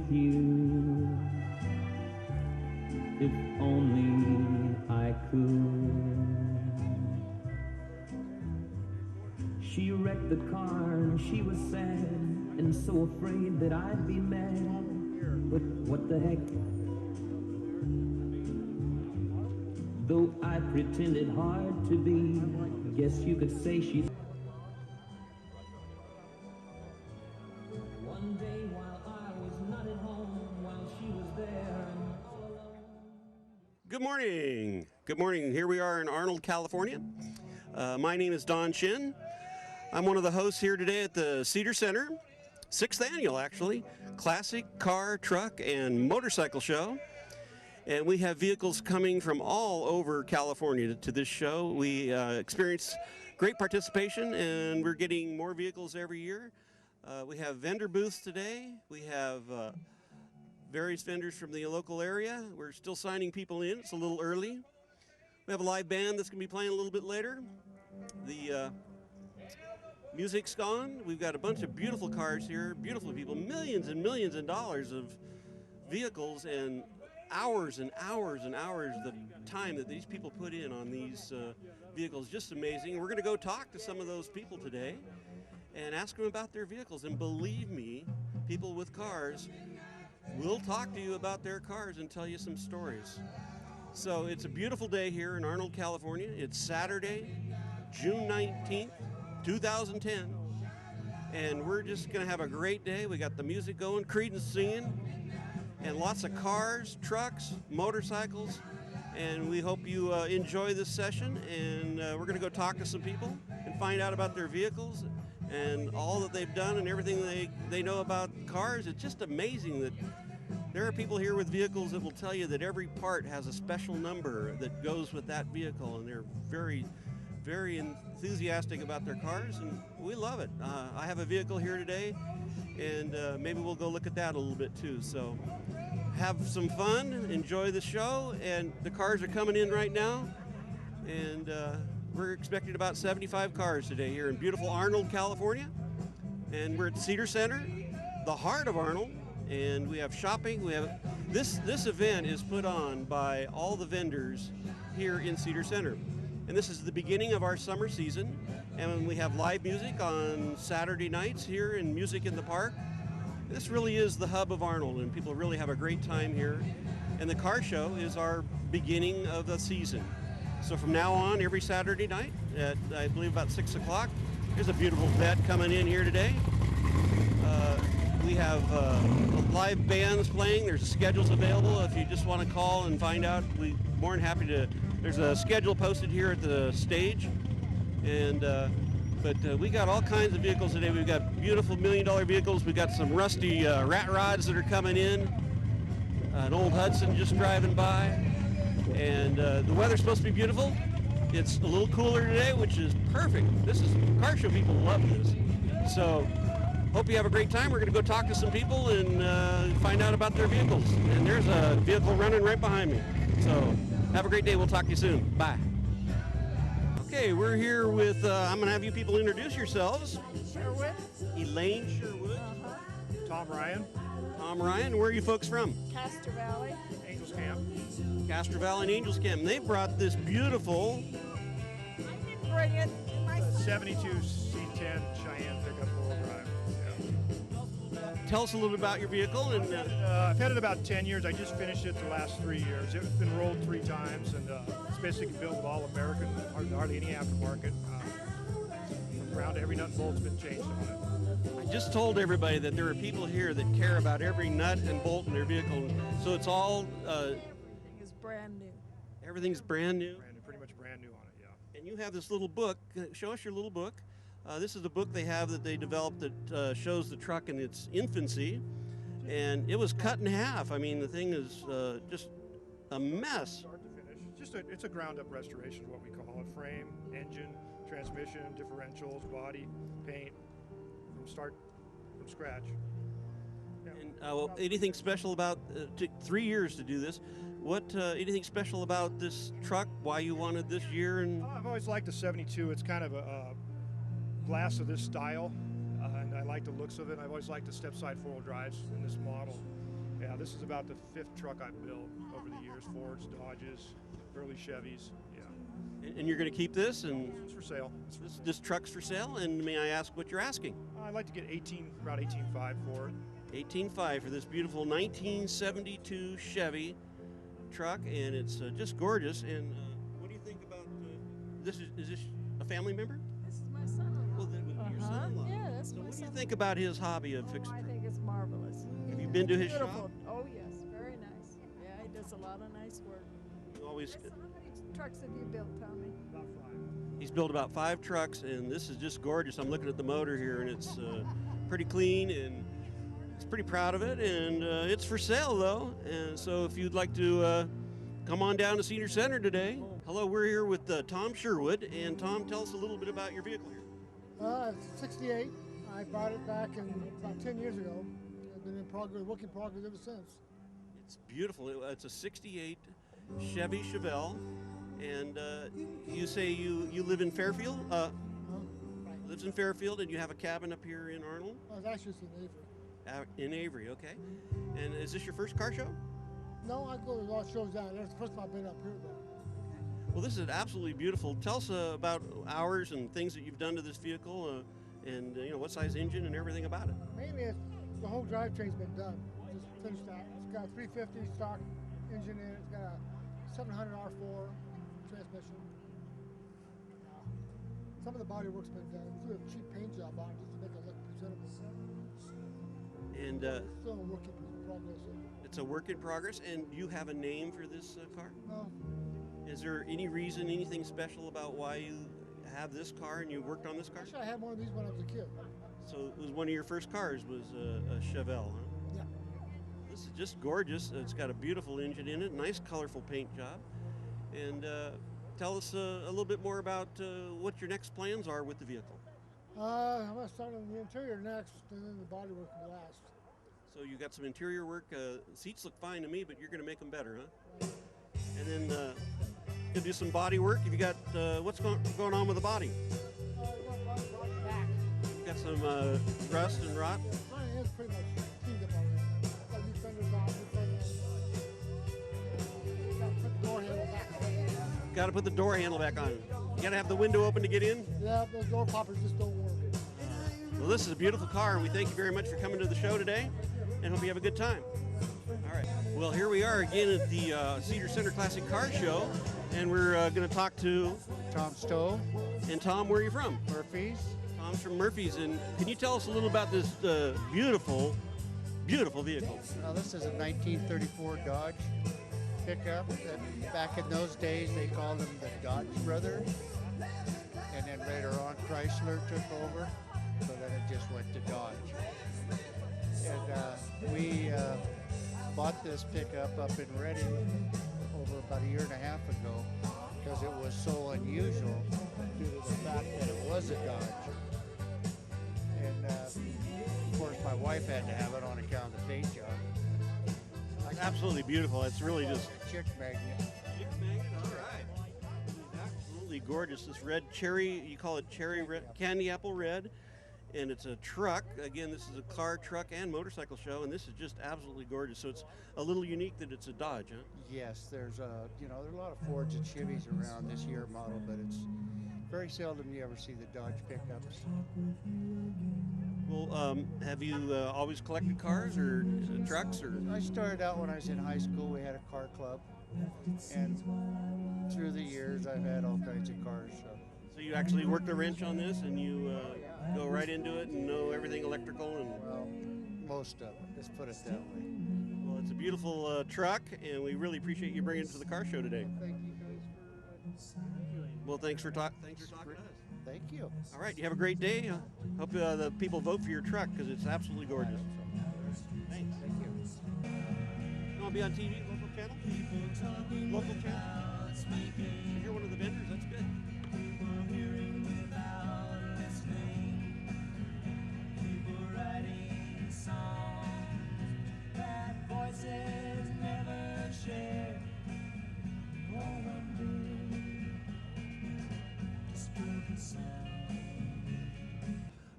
with you. If only I could. She wrecked the car and she was sad and so afraid that I'd be mad. But what the heck? Though I pretended hard to be, guess you could say she's. One day while I was not at home, while she was there and all alone. Good morning. Good morning. Here we are in Arnold, California. My name is Don Shin. I'm one of the hosts here today at the Cedar Center, 6th annual actually, classic car, truck, and motorcycle show. And we have vehicles coming from all over California to this show. We experience great participation, and we're getting more vehicles every year. We have vendor booths today. We have various vendors from the local area. We're still signing people in. It's a little early. We have a live band that's going to be playing a little bit later. The music's gone. We've got a bunch of beautiful cars here, beautiful people, millions and millions of dollars of vehicles, and hours and hours and hours the time that these people put in on these vehicles. Just amazing. We're going to go talk to some of those people today and ask them about their vehicles. And believe me, people with cars will talk to you about their cars and tell you some stories. So it's a beautiful day here in Arnold, California. It's Saturday, June 19th, 2010. And we're just going to have a great day. We got the music going, Creedence singing, and lots of cars, trucks, motorcycles, and we hope you enjoy this session. And we're going to go talk to some people and find out about their vehicles and all that they've done and everything they know about cars. It's just amazing that there are people here with vehicles that will tell you that every part has a special number that goes with that vehicle, and they're very, very enthusiastic about their cars, and we love it. I have a vehicle here today, and maybe we'll go look at that a little bit too. So have some fun, enjoy the show, and the cars are coming in right now, and we're expecting about 75 cars today here in beautiful Arnold, California. And we're at Cedar Center, the heart of Arnold, and we have shopping. We have this event is put on by all the vendors here in Cedar Center. And this is the beginning of our summer season, and we have live music on Saturday nights here and music in the park. This really is the hub of Arnold, and people really have a great time here. And the car show is our beginning of the season. So from now on, every Saturday night at, I believe, about 6 o'clock, there's a beautiful vet coming in here today. We have live bands playing. There's schedules available if you just want to call and find out. We're more than happy to. There's a schedule posted here at the stage, and but we got all kinds of vehicles today. We've got beautiful $1 million vehicles. We've got some rusty rat rods that are coming in. An old Hudson just driving by, and the weather's supposed to be beautiful. It's a little cooler today, which is perfect. This is car show people love this. So hope you have a great time. We're going to go talk to some people and find out about their vehicles. And there's a vehicle running right behind me. So have a great day. We'll talk to you soon. Bye. Okay, we're here with, I'm going to have you people introduce yourselves. Sherwood. Elaine Sherwood. Tom Ryan. Tom Ryan. Where are you folks from? Castor Valley. Angels Camp. Castro Valley and Angels Camp. And they've brought this beautiful... I didn't bring it. My 72 C10 Cheyenne pickup four-wheel drive. Yeah. Tell us a little bit about your vehicle. And I've had it about 10 years. I just finished it the last 3 years. It's been rolled 3 times, and it's basically built with all American, hardly any aftermarket. From around every nut and bolt's been changed on it. I just told everybody that there are people here that care about every nut and bolt in their vehicle. So it's all... everything is brand new. everything's brand new. Brand new, pretty much brand new on it, yeah. And you have this little book. Show us your little book. This is the book they have that they developed that shows the truck in its infancy. And it was cut in half. I mean, the thing is just a mess. Start to finish. It's a ground-up restoration, what we call it. Frame, engine, transmission, differentials, body, paint, from scratch. Yeah. And well, anything special about, took 3 years to do this. What, anything special about this truck? Why you wanted this year? And I've always liked the 72. It's kind of a glass of this style, and I like the looks of it. I've always liked the step-side four-wheel drives in this model. This is about the 5th truck I've built over the years. Fords, Dodges, early Chevys. Yeah. And you're going to keep this, and It's for sale. this truck's for sale. And may I ask what you're asking? I'd like to get around 18.5 for it. 18.5 for this beautiful 1972 Chevy truck, and it's just gorgeous. And what do you think about this? Is this a family member? This is my son-in-law. Well, then with your son-in-law. Yeah, that's So my what do you son-in-law. think about his hobby of Oh, fixing I trucks? think it's marvelous. Have you been to his Beautiful. shop? Oh, yes. Very nice. Yeah, he does a lot of nice work. You always. How many trucks have you built, Tommy? About 5. He's built about 5 trucks, and this is just gorgeous. I'm looking at the motor here, and it's pretty clean, and he's pretty proud of it. And it's for sale, though. And so if you'd like to come on down to Cedar Center today. Hello, we're here with Tom Sherwood. And Tom, tell us a little bit about your vehicle here. It's 68. I bought it back about 10 years ago. I've been in progress, work in progress ever since. It's beautiful. It's a 68 Chevy Chevelle. And you say you live in Fairfield? Right. Lives in Fairfield, and you have a cabin up here in Arnold? I was actually in Avery. In Avery, okay. And is this your first car show? No, I go to a lot of shows down there. It's the first time I've been up here though. Well, this is absolutely beautiful. Tell us about hours and things that you've done to this vehicle, and what size engine and everything about it. Mainly, the whole drivetrain's been done. Just finished that. It's got a 350 stock engine in it. It's got a 700 R4 transmission. Some of the body work's been done. Threw a cheap paint job on it just to make it look presentable. And Still a work in progress. it's a work in progress. And you have a name for this car? No, Is there any reason, anything special about why you have this car and you worked on this car? actually, I had one of these when I was a kid. So it was one of your first cars was a Chevelle, huh? Yeah. This is just gorgeous. It's got a beautiful engine in it, nice colorful paint job. And tell us a little bit more about what your next plans are with the vehicle. I'm going to start on the interior next, and then the body work will last. So you got some interior work. Seats look fine to me, but you're going to make them better, huh? And then you do some body work. Have you got what's going on with the body? Back. You got some rust and rot. Mine is pretty much cleaned up already. Got new fenders on, new fenders. Got to put the door handle back on. Got to put the door handle back on. You got to have the window open to get in. Yeah, those door poppers just don't work. Well, this is a beautiful car, and we thank you very much for coming to the show today, and hope you have a good time. All right. Well, here we are again at the Cedar Center Classic Car Show, and we're going to talk to Tom Stowe, And Tom, where are you from? Murphy's. Tom's from Murphy's, and can you tell us a little about this beautiful, beautiful vehicle? Now, this is a 1934 Dodge pickup. That back in those days, they called them the Dodge Brothers. And then later on, Chrysler took over, so then it just went to Dodge. And we bought this pickup up in Reading over about a year and a half ago because it was so unusual due to the fact that it was a Dodge. And of course, my wife had to have it on account of the paint job. It's absolutely beautiful. It's really just Chick magnet. all right. It's absolutely gorgeous. This red cherry, you call it cherry red, candy apple red, and it's a truck. Again, this is a car, truck, and motorcycle show, and this is just absolutely gorgeous. So it's a little unique that it's a Dodge, huh? Yes, there's there are a lot of Fords and Chevys around this year model, but it's very seldom you ever see the Dodge pickups. Well, have you always collected cars or trucks or? I started out when I was in high school. We had a car club, and through the years, I've had all kinds of cars. So you actually worked a wrench on this, and you go right into it and know everything electrical and. Well, most of it. Let's put it that way. Well, it's a beautiful truck, and we really appreciate you bringing it to the car show today. Thank you guys Well, thanks for talking to us. Thank you. All right, you have a great day. Hope the people vote for your truck because it's absolutely gorgeous. Thanks. Thank you. You want to be on TV, local channel? Local channel? If you're one of the vendors, that's good.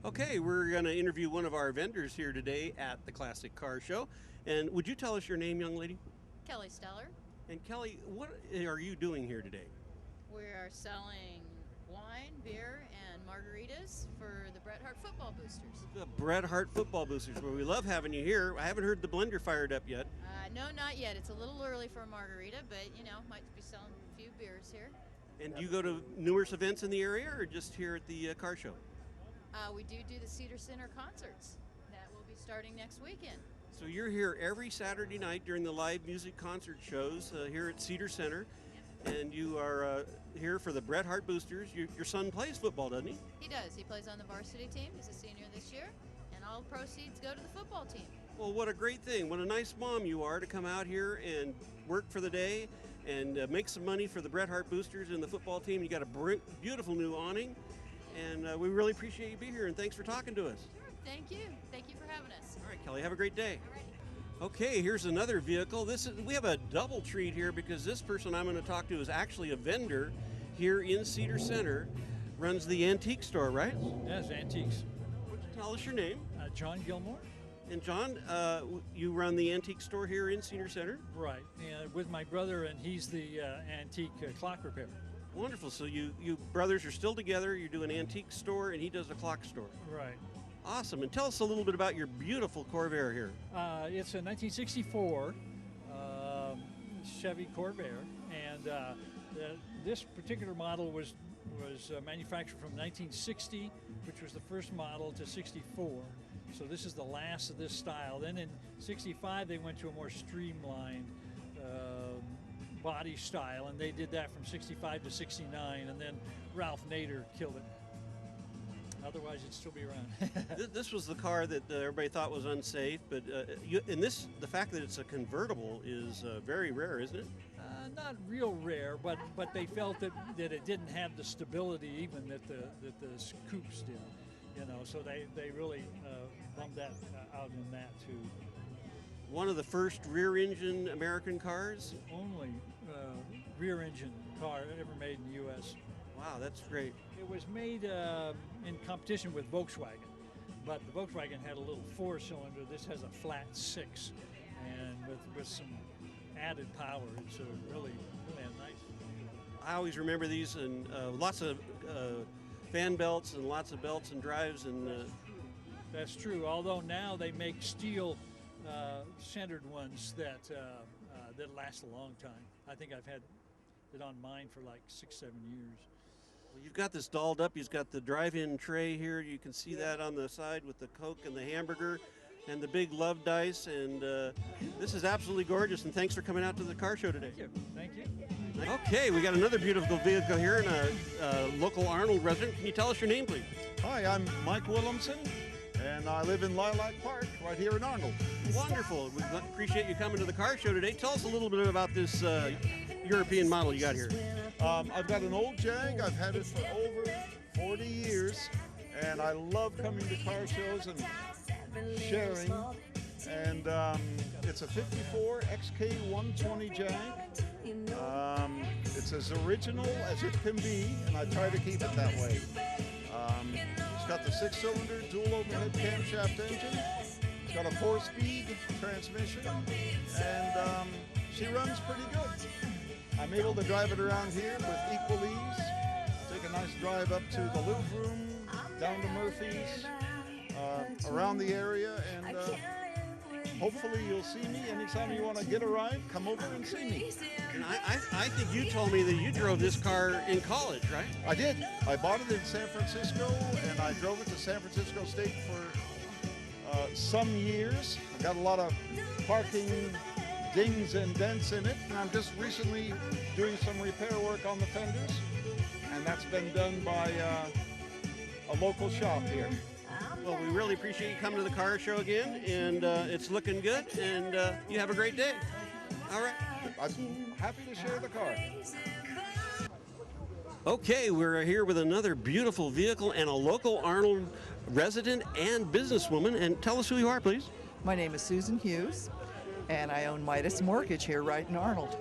Okay, we're going to interview one of our vendors here today at the Classic Car Show, And would you tell us your name, young lady? Kelly Steller. And Kelly, what are you doing here today? We are selling wine, beer, and margaritas for the Bret Hart Football Boosters. The Bret Hart Football Boosters. Well, we love having you here. I haven't heard the blender fired up yet. No, not yet. It's a little early for a margarita, but might be selling a few beers here. And do you go to numerous events in the area or just here at the car show? We do the Cedar Center concerts. That will be starting next weekend. So you're here every Saturday night during the live music concert shows here at Cedar Center, and you are here for the Bret Hart Boosters. Your son plays football, doesn't he? He does. He plays on the varsity team. He's a senior this year, and all proceeds go to the football team. Well, what a great thing. What a nice mom you are to come out here and work for the day and make some money for the Bret Hart Boosters and the football team. You got a beautiful new awning, and we really appreciate you being here, and thanks for talking to us. Sure. Thank you. Thank you for having us. All right, Kelly, have a great day. All right. Okay, here's another vehicle. We have a double treat here because this person I'm going to talk to is actually a vendor here in Cedar Center, runs the antique store, right? Yes, antiques. Would you tell us your name? John Gilmore. And John, you run the antique store here in Cedar Center? Right, and with my brother, and he's the antique clock repair. Wonderful. So you brothers are still together. You do an antique store, and he does a clock store. Right. Awesome. And tell us a little bit about your beautiful Corvair here. It's a 1964 Chevy Corvair, and this particular model was manufactured from 1960, which was the first model, to 64. So this is the last of this style. Then in 65, they went to a more streamlined body style, and they did that from 65 to 69, and then Ralph Nader killed it. Otherwise, it'd still be around. This was the car that everybody thought was unsafe, but the fact that it's a convertible is very rare, isn't it? Not real rare, but they felt that it didn't have the stability even that the coupes did. So they really bumped that out in that too. One of the first rear-engine American cars? Only rear-engine car ever made in the U.S. Wow, that's great. It was made in competition with Volkswagen, but the Volkswagen had a little 4-cylinder. This has a flat 6, and with some added power. It's really nice. I always remember these, and lots of fan belts and lots of belts and drives. And that's true. Although now they make steel centered ones that last a long time. I think I've had it on mine for like 6-7 years. Well, you've got this dolled up. You've got the drive-in tray here. You can see that on the side with the Coke and the hamburger and the big love dice. And this is absolutely gorgeous. And thanks for coming out to the car show today. Thank you. Okay, we got another beautiful vehicle here and a local Arnold resident. Can you tell us your name, please? Hi, I'm Mike Williamson, and I live in Lilac Park right here in Arnold. Wonderful. We appreciate you coming to the car show today. Tell us a little bit about this European model you got here. I've got an old Jag. I've had it for over 40 years, and I love coming to car shows and sharing. And it's a 54 XK120 Jag. It's as original as it can be, and I try to keep it that way. It's got the 6-cylinder dual overhead camshaft engine. It's got a 4-speed transmission, and she runs pretty good. I'm able to drive it around here with equal ease. Take a nice drive up to the Louvre Room, down to Murphy's, around the area, and hopefully you'll see me anytime you want to get a ride. Come over and see me. And I think you told me that you drove this car in college, right? I did. I bought it in San Francisco, and I drove it to San Francisco State for some years. I got a lot of parking dings and dents in it, and I'm just recently doing some repair work on the fenders, and that's been done by a local shop here. Well, we really appreciate you coming to the car show again, and it's looking good, and you have a great day. All right. I'm happy to share the car. Okay, we're here with another beautiful vehicle and a local Arnold resident and businesswoman. And tell us who you are, please. My name is Susan Hughes, and I own Midas Mortgage here right in Arnold.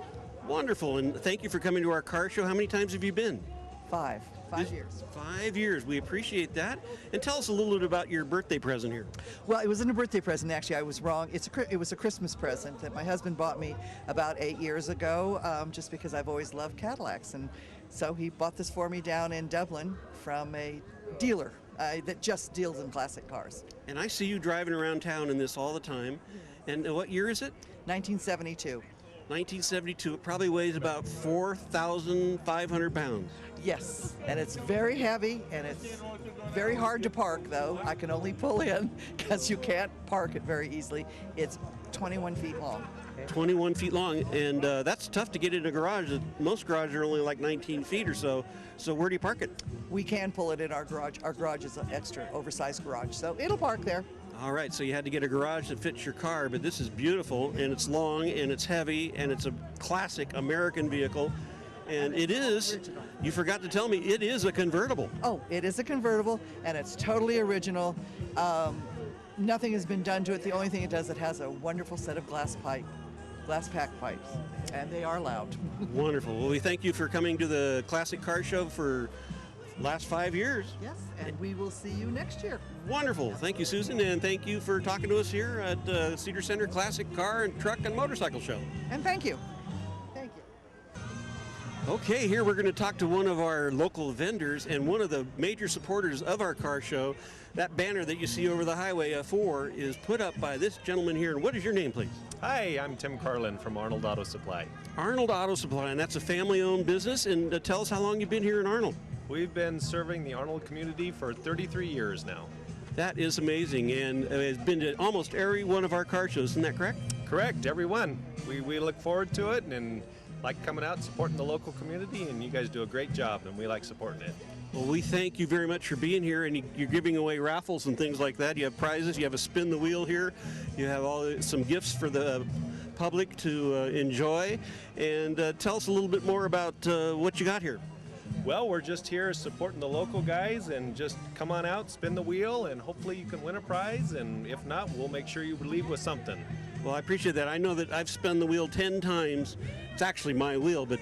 Wonderful, and thank you for coming to our car show. How many times have you been? 5. 5 years. 5 years. We appreciate that. And tell us a little bit about your birthday present here. Well, it wasn't a birthday present, actually. I was wrong. It was a Christmas present that my husband bought me about 8 years ago, just because I've always loved Cadillacs. And so he bought this for me down in Dublin from a dealer that just deals in classic cars. And I see you driving around town in this all the time. And what year is it? 1972. 1972. It probably weighs about 4,500 pounds. Yes, and it's very heavy, and it's very hard to park, though. I can only pull in because you can't park it very easily. It's 21 feet long. 21 feet long, and that's tough to get in a garage. Most garages are only like 19 feet or so. So where do you park it? We can pull it in our garage. Our garage is an extra oversized garage, so it'll park there. All right, so you had to get a garage that fits your car, but this is beautiful, and it's long, and it's heavy, and it's a classic American vehicle. And it is, you forgot to tell me, it is a convertible. Oh, it is a convertible, and it's totally original. Nothing has been done to it. The only thing it does, it has a wonderful set of glass pack pipes, and they are loud. Wonderful. Well, we thank you for coming to the Classic Car Show for last 5 years. Yes, and we will see you next year. Wonderful. Thank you, Susan, and thank you for talking to us here at Cedar Center Classic Car and Truck and Motorcycle Show. And thank you. Thank you. Okay, here we're going to talk to one of our local vendors and one of the major supporters of our car show. That banner that you see over the highway 4 is put up by this gentleman here. And what is your name, please? Hi, I'm Tim Carlin from Arnold Auto Supply. Arnold Auto Supply, and that's a family-owned business. And tell us how long you've been here in Arnold. We've been serving the Arnold community for 33 years now. That is amazing, and it's been to almost every one of our car shows. Isn't that correct? Correct, every one. We look forward to it and like coming out and supporting the local community, and you guys do a great job, and we like supporting it. Well, we thank you very much for being here, and you're giving away raffles and things like that. You have prizes, you have a spin the wheel here, you have some gifts for the public to enjoy, and tell us a little bit more about what you got here. Well, we're just here supporting the local guys, and just come on out, spin the wheel, and hopefully you can win a prize, and if not, we'll make sure you leave with something. Well, I appreciate that. I know that I've spun the wheel 10 times. It's actually my wheel, but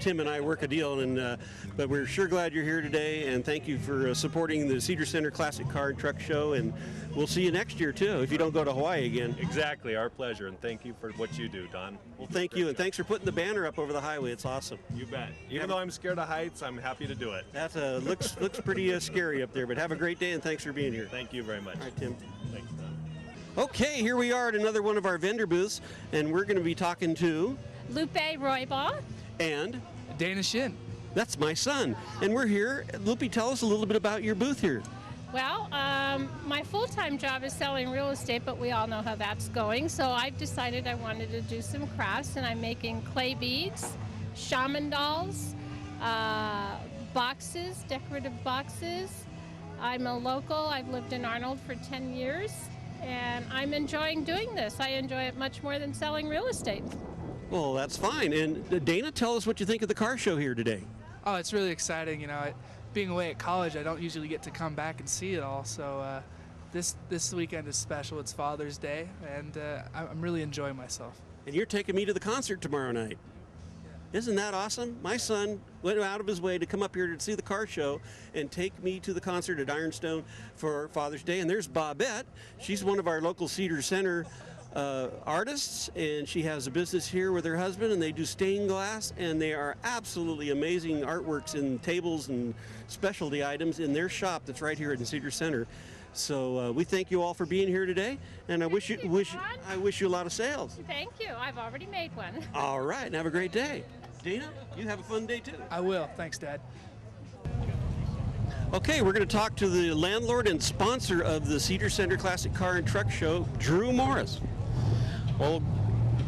Tim and I work a deal, and but we're sure glad you're here today, and thank you for supporting the Cedar Center Classic Car and Truck Show, and we'll see you next year, too, if you don't go to Hawaii again. Exactly, our pleasure, and thank you for what you do, Don. Well, thank you, and thanks for putting the banner up over the highway. It's awesome. You bet. Even though I'm scared of heights, I'm happy to do it. That looks pretty scary up there, but have a great day, and thanks for being here. Thank you very much. All right, Tim. Thanks, Don. Okay, here we are at another one of our vendor booths, and we're going to be talking to Lupe Roybaugh and Dana Shin. That's my son. And we're here. Lupe, tell us a little bit about your booth here. Well, my full-time job is selling real estate, but we all know how that's going. So I've decided I wanted to do some crafts, and I'm making clay beads, shaman dolls, boxes, decorative boxes. I'm a local. I've lived in Arnold for 10 years, and I'm enjoying doing this. I enjoy it much more than selling real estate. Well, that's fine. And Dana, tell us what you think of the car show here today. Oh, it's really exciting. You know, being away at college, I don't usually get to come back and see it all. So this weekend is special. It's Father's Day, and I'm really enjoying myself. And you're taking me to the concert tomorrow night. Isn't that awesome? My son went out of his way to come up here to see the car show and take me to the concert at Ironstone for Father's Day. And there's Bobette. She's one of our local Cedar Center artists, and she has a business here with her husband, and they do stained glass, and they are absolutely amazing artworks in tables and specialty items in their shop that's right here in Cedar Center. So we thank you all for being here today, and I wish you a lot of sales. Thank you. I've already made one. All right, and have a great day. Dana, you have a fun day too. I will. Thanks, Dad. Okay, we're going to talk to the landlord and sponsor of the Cedar Center Classic Car and Truck Show, Drew Morris. Well,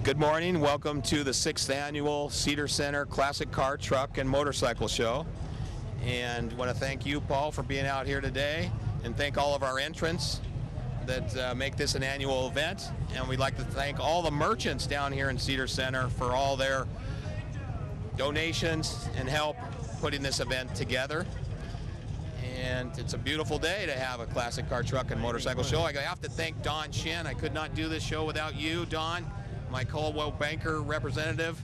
good morning. Welcome to the 6th annual Cedar Center Classic Car, Truck, and Motorcycle Show. And I want to thank you, Paul, for being out here today, and thank all of our entrants that make this an annual event. And we'd like to thank all the merchants down here in Cedar Center for all their donations and help putting this event together. And it's a beautiful day to have a classic car, truck, and motorcycle show. I have to thank Don Shin. I could not do this show without you, Don, my Coldwell Banker representative,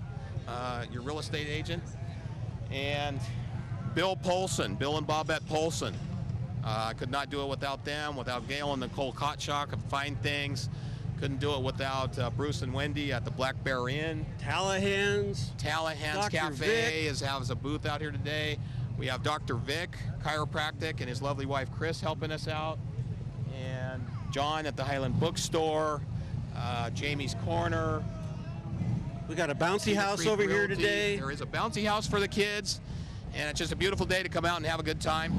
your real estate agent. And Bill Polson, Bill and Bobette Polson. I could not do it without them, without Gail and Nicole Kotshock of Fine Things. Couldn't do it without Bruce and Wendy at the Black Bear Inn. Tallahan's Dr. Cafe has a booth out here today. We have Dr. Vic, chiropractic, and his lovely wife Chris helping us out. And John at the Highland Bookstore, Jamie's Corner. We got a bouncy house over here today. There is a bouncy house for the kids, and it's just a beautiful day to come out and have a good time.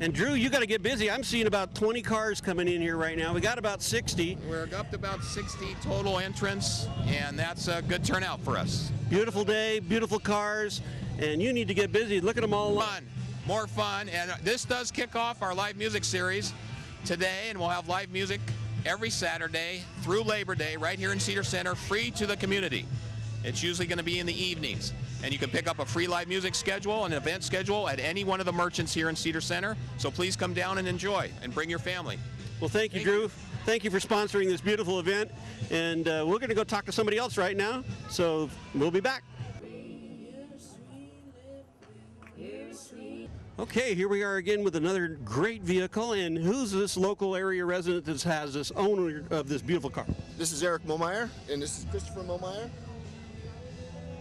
And Drew, you got to get busy. I'm seeing about 20 cars coming in here right now. We got about 60. We're up to about 60 total entrants, and that's a good turnout for us. Beautiful day, beautiful cars, and you need to get busy. Look at them all. Fun, more fun, and this does kick off our live music series today, and we'll have live music every Saturday through Labor Day right here in Cedar Center, free to the community. It's usually going to be in the evenings. And you can pick up a free live music schedule, an event schedule at any one of the merchants here in Cedar Center. So please come down and enjoy and bring your family. Well, thank you, Drew. Thank you for sponsoring this beautiful event. And we're going to go talk to somebody else right now. So we'll be back. Okay, here we are again with another great vehicle. And who's this local area resident that has this owner of this beautiful car? This is Eric Momeyer, and this is Christopher Momeyer.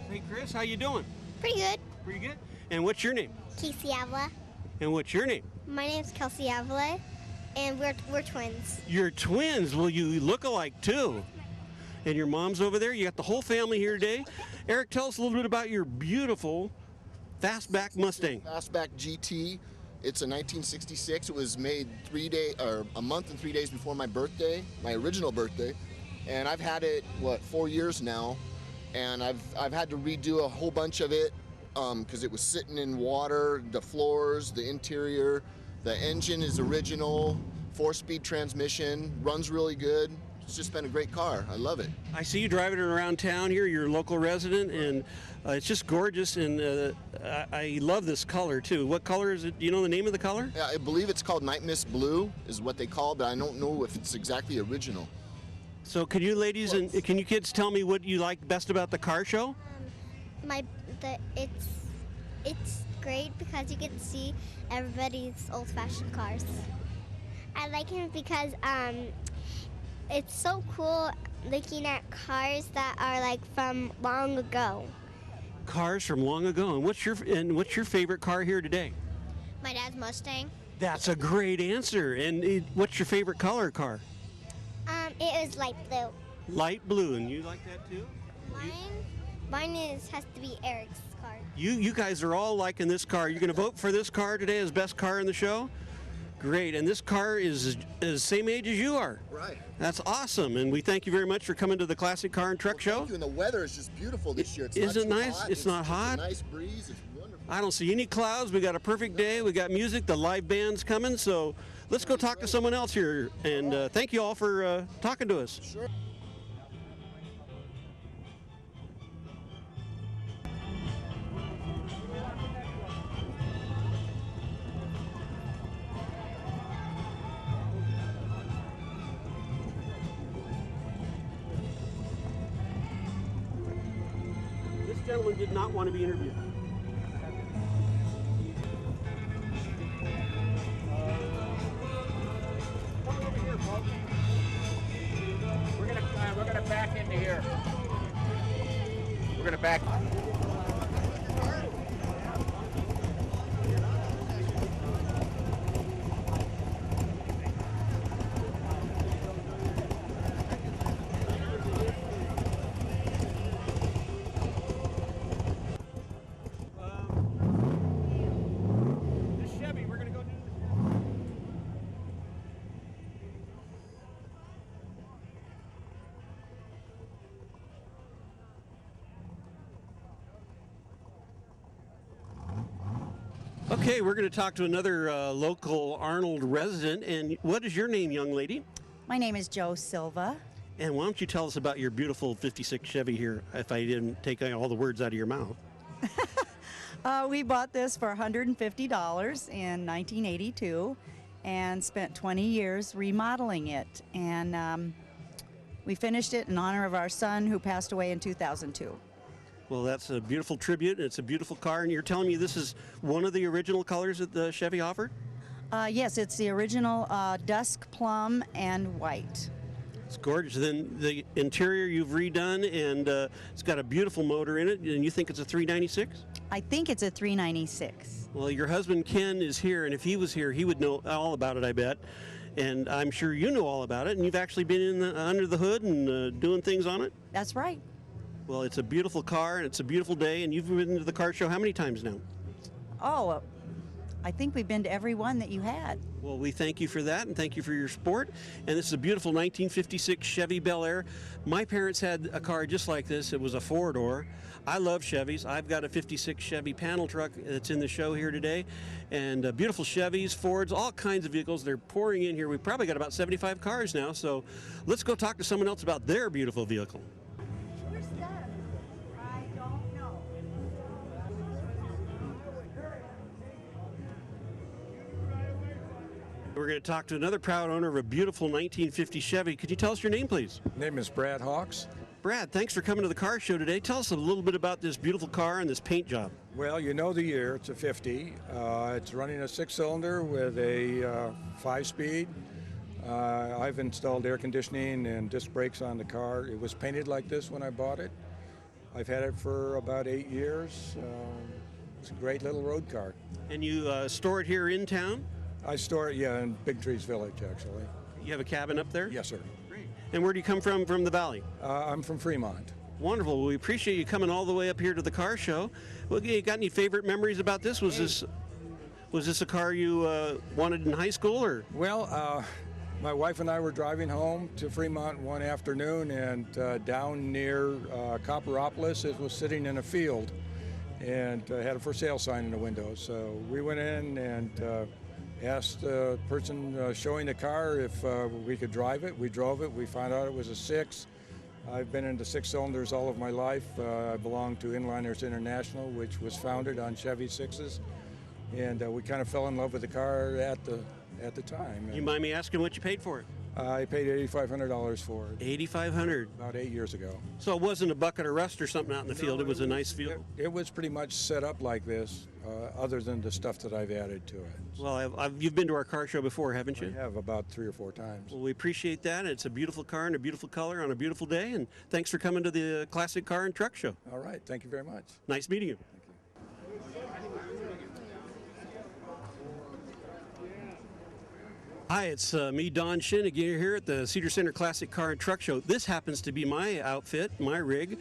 Hey, Chris, how you doing? Pretty good. Pretty good. And what's your name? Casey Avila. And what's your name? My name's Kelsey Avila, and we're twins. You're twins. Well, you look alike, too. And your mom's over there. You got the whole family here today. Eric, tell us a little bit about your beautiful Fastback Mustang. Fastback GT. It's a 1966. It was made a month and 3 days before my birthday, my original birthday. And I've had it, 4 years now. And I've had to redo a whole bunch of it because it was sitting in water, the floors, the interior. The engine is original, 4-speed transmission, runs really good. It's just been a great car. I love it. I see you driving it around town here. You're a local resident, and it's just gorgeous, and I love this color, too. What color is it? Do you know the name of the color? Yeah, I believe it's called Night Mist Blue is what they call it, but I don't know if it's exactly original. So can you ladies and can you kids tell me what you like best about the car show? It's great because you get to see everybody's old-fashioned cars. I like it because it's so cool looking at cars that are like from long ago. Cars from long ago. And what's your favorite car here today? My dad's Mustang. That's a great answer. And what's your favorite color car? It was light blue. Light blue, and you like that too? Mine has to be Eric's car. You guys are all liking this car. You're going to vote for this car today as best car in the show? Great, and this car is the same age as you are. Right. That's awesome, and we thank you very much for coming to the Classic Car and Truck Show. Thank you, and the weather is just beautiful this year. It's Isn't not it too nice? hot. It's not hot. It's a nice breeze. It's wonderful. I don't see any clouds. We got a perfect day. We got music. The live band's coming, so let's go talk to someone else here. And thank you all for talking to us. Sure. This gentleman did not want to be interviewed. We're gonna back into here. We're gonna back. This Chevy, we're gonna go do this. Okay, we're going to talk to another local Arnold resident. And what is your name, young lady? My name is Joe Silva. And why don't you tell us about your beautiful 56 Chevy here, if I didn't take all the words out of your mouth? We bought this for $150 in 1982 and spent 20 years remodeling it. And we finished it in honor of our son who passed away in 2002. Well, that's a beautiful tribute. It's a beautiful car, and you're telling me this is one of the original colors that the Chevy offered? Yes, it's the original dusk plum and white. It's gorgeous. Then the interior you've redone, and it's got a beautiful motor in it, and you think it's a 396? I think it's a 396. Well, your husband Ken is here, and if he was here, he would know all about it, I bet. And I'm sure you know all about it, and you've actually been in under the hood and doing things on it? That's right. Well, it's a beautiful car, and it's a beautiful day, and you've been to the car show how many times now? Oh, I think we've been to every one that you had. Well, we thank you for that, and thank you for your support. And this is a beautiful 1956 Chevy Bel Air. My parents had a car just like this. It was a four-door. I love Chevys. I've got a 56 Chevy panel truck that's in the show here today. And beautiful Chevys, Fords, all kinds of vehicles. They're pouring in here. We've probably got about 75 cars now. So let's go talk to someone else about their beautiful vehicle. We're going to talk to another proud owner of a beautiful 1950 Chevy. Could you tell us your name, please? Name is Brad Hawks. Brad, thanks for coming to the car show today. Tell us a little bit about this beautiful car and this paint job. Well, you know the year. It's a 50. It's running a 6-cylinder with a 5-speed. I've installed air conditioning and disc brakes on the car. It was painted like this when I bought it. I've had it for about 8 years. It's a great little road car. And you store it here in town? I store it, yeah, in Big Trees Village, actually. You have a cabin up there? Yes, sir. Great. And where do you come from the valley? I'm from Fremont. Wonderful. Well, we appreciate you coming all the way up here to the car show. Well, you got any favorite memories about this? Was this a car you wanted in high school, or? Well, my wife and I were driving home to Fremont one afternoon, and down near Copperopolis, it was sitting in a field and had a for sale sign in the window. So we went in and asked the person showing the car if we could drive it. We drove it. We found out it was a 6. I've been into 6-cylinders all of my life. I belong to Inliners International, which was founded on Chevy 6s, and we kind of fell in love with the car at the time. You mind me asking what you paid for it? I paid $8,500 for it. $8,500. About 8 years ago. So it wasn't a bucket of rust or something out in the field. It was a nice field. It was pretty much set up like this, other than the stuff that I've added to it. Well, you've been to our car show before, haven't you? I have, about 3 or 4 times. Well, we appreciate that. It's a beautiful car and a beautiful color on a beautiful day. And thanks for coming to the Classic Car and Truck Show. All right. Thank you very much. Nice meeting you. Hi, it's me, Don Shin, again here at the Cedar Center Classic Car and Truck Show. This happens to be my outfit, my rig.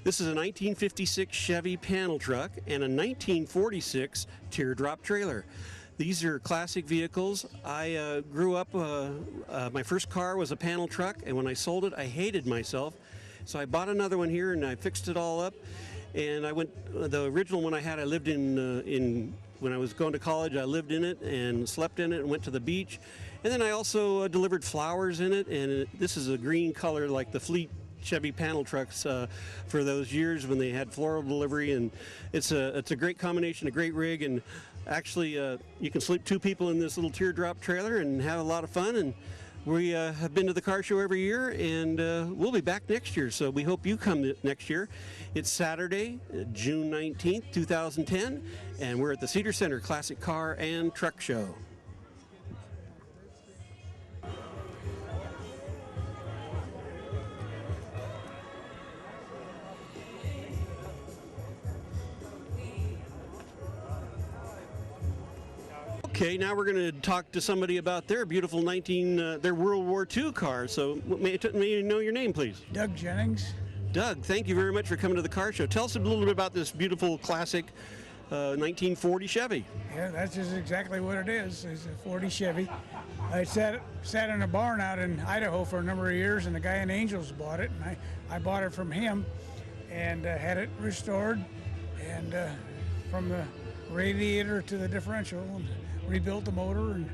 This is a 1956 Chevy panel truck and a 1946 Teardrop trailer. These are classic vehicles. I grew up, my first car was a panel truck, and when I sold it, I hated myself. So I bought another one here, and I fixed it all up. And I went, the original one I had, I lived in when I was going to college, I lived in it and slept in it and went to the beach. And then I also delivered flowers in it, and this is a green color like the Fleet Chevy panel trucks for those years when they had floral delivery. And it's a great combination, a great rig, and actually you can sleep 2 people in this little Teardrop trailer and have a lot of fun. And we have been to the car show every year, and we'll be back next year, so we hope you come next year. It's Saturday, June 19th, 2010, and we're at the Cedar Center Classic Car and Truck Show. Okay, now we're going to talk to somebody about their beautiful their World War II car. So may you know your name, please? Doug Jennings. Doug, thank you very much for coming to the car show. Tell us a little bit about this beautiful classic 1940 Chevy. Yeah, that's just exactly what it is. It's a 40 Chevy. I sat in a barn out in Idaho for a number of years, and the guy in Angels bought it, and I bought it from him and had it restored, and from the radiator to the differential, and rebuilt the motor and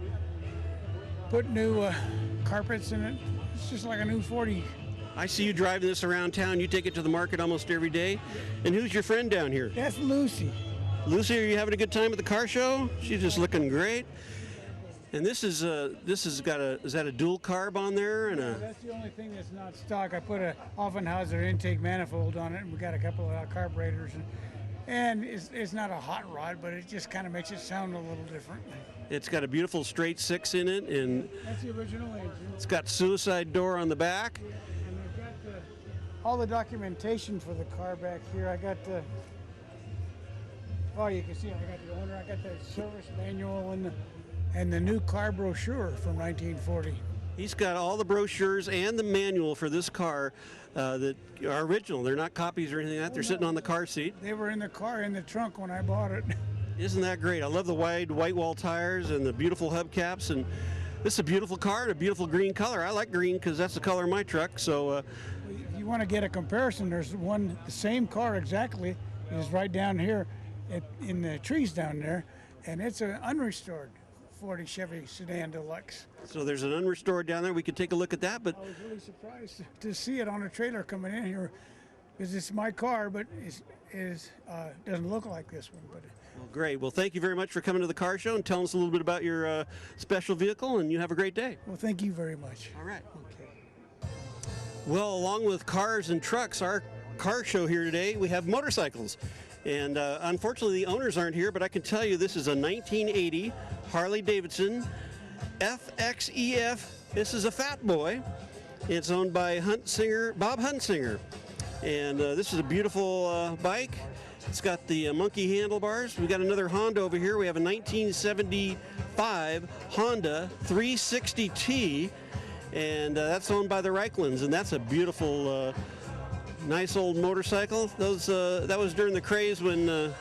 put new carpets in it. It's just like a new 40. I see you driving this around town. You take it to the market almost every day. And who's your friend down here? That's Lucy. Lucy, are you having a good time at the car show? She's just looking great. And this has got is that a dual carb on there? And Yeah, that's the only thing that's not stock. I put a Offenhauser intake manifold on it, and we got a couple of carburetors. And it's not a hot rod, but it just kind of makes it sound a little different. It's got a beautiful straight six in it, and That's the original engine. it's got suicide door on the back. And I've got all the documentation for the car back here. I got the, oh, you can see I got the owner. I got the service manual and the new car brochure from 1940. He's got all the brochures and the manual for this car that are original. They're not copies or anything like that. They're sitting on the car seat. They were in the car in the trunk when I bought it. Isn't that great? I love the wide white wall tires and the beautiful hubcaps. And this is a beautiful car and a beautiful green color. I like green because that's the color of my truck. So if you want to get a comparison, there's one, the same car exactly is right down here in the trees down there, and it's an unrestored 40 Chevy Sedan Deluxe. So there's an unrestored down there. We could take a look at that. But I was really surprised to see it on a trailer coming in here, because it's my car, but it doesn't look like this one. But well, great. Well, thank you very much for coming to the car show and telling us a little bit about your special vehicle, and you have a great day. Well, thank you very much. All right. Okay. Well, along with cars and trucks, our car show here today, we have motorcycles. And unfortunately, the owners aren't here, but I can tell you this is a 1980 Harley Davidson FXEF. This is a fat boy. It's owned by Bob Huntsinger. And this is a beautiful bike. It's got the monkey handlebars. We got another Honda over here. We have a 1975 Honda 360T, and that's owned by the Reichlins. And that's a beautiful, nice old motorcycle. That was during the craze when the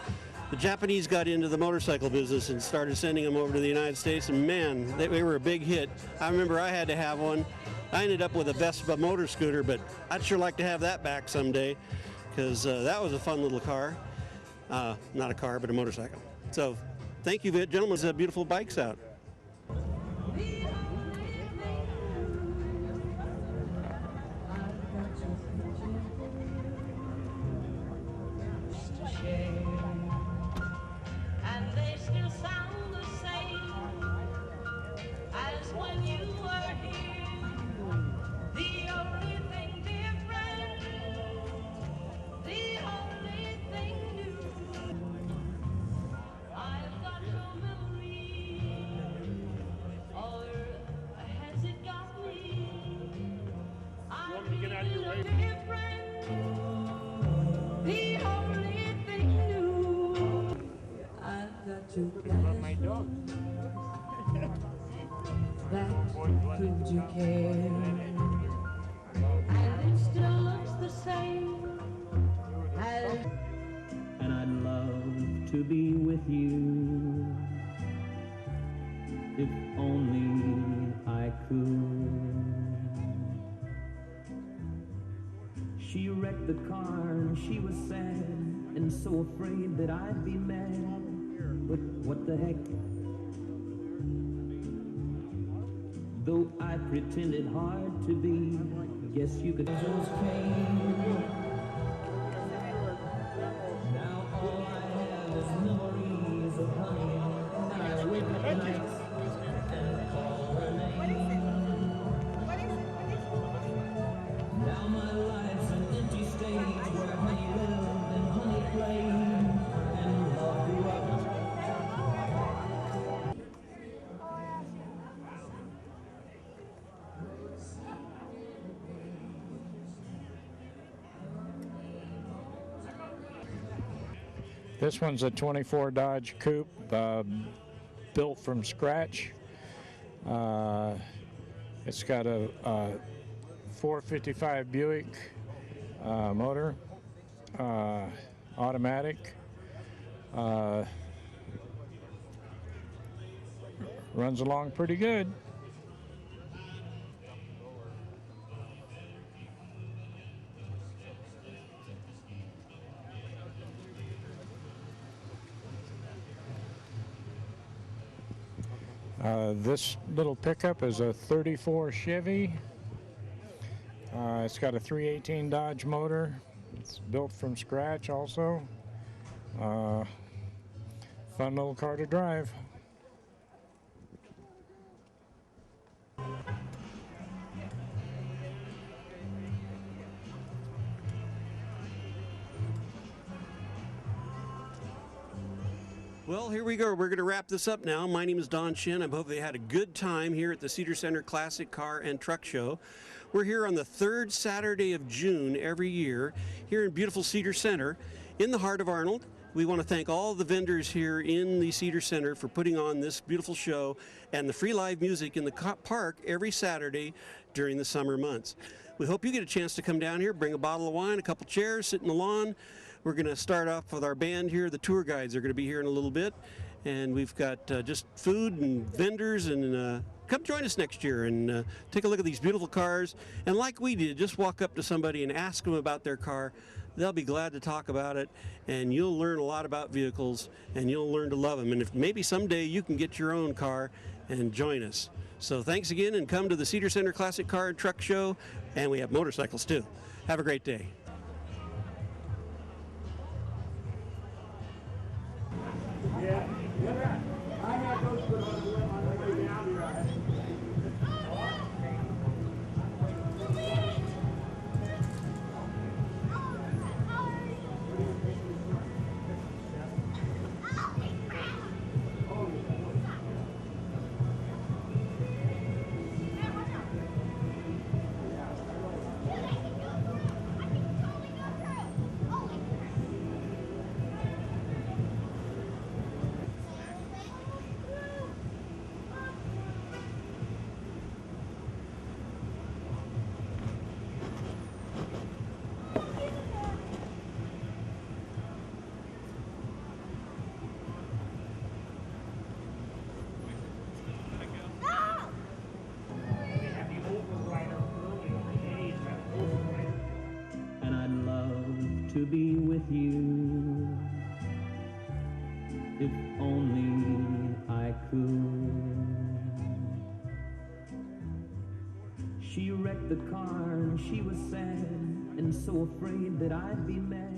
Japanese got into the motorcycle business and started sending them over to the United States. And man, they were a big hit. I remember I had to have one. I ended up with a Vespa motor scooter, but I'd sure like to have that back someday, because that was a fun little car. Not a car, but a motorcycle. So thank you, gentlemen. There's beautiful bikes out. And they still sound the same as when you were here. The only thing different, the only thing new. I've got no memory, or has it got me? I'm different, the only thing new. I've got to love my dog. That proved you care, and it still looks the same as. And I'd love to be with you, if only I could. She wrecked the car and she was sad and so afraid that I'd be mad. But what the heck? Though I pretended hard to be, guess you could just came. Now all I have is memories of honey, and I wake up nights and call her name. Now my life's an empty stage where honey lived and honey played and love grew up. This one's a 24 Dodge Coupe, built from scratch. It's got a 455 Buick motor, automatic. Runs along pretty good. This little pickup is a 34 Chevy. It's got a 318 Dodge motor. It's built from scratch also. Fun little car to drive. Well, here we go. We're going to wrap this up now. My name is Don Shin. I hope they had a good time here at the Cedar Center Classic Car and Truck Show. We're here on the third Saturday of June every year here in beautiful Cedar Center in the heart of Arnold. We want to thank all the vendors here in the Cedar Center for putting on this beautiful show and the free live music in the park every Saturday during the summer months. We hope you get a chance to come down here, bring a bottle of wine, a couple chairs, sit in the lawn. We're going to start off with our band here. The tour guides are going to be here in a little bit. And we've got just food and vendors, and come join us next year and take a look at these beautiful cars. And like we did, just walk up to somebody and ask them about their car. They'll be glad to talk about it, and you'll learn a lot about vehicles, and you'll learn to love them. And if maybe someday you can get your own car and join us. So thanks again, and come to the Cedar Center Classic Car and Truck Show, and we have motorcycles too. Have a great day. Yeah. I had those put on the way down here. To be with you, if only I could. She wrecked the car and she was sad and so afraid that I'd be mad.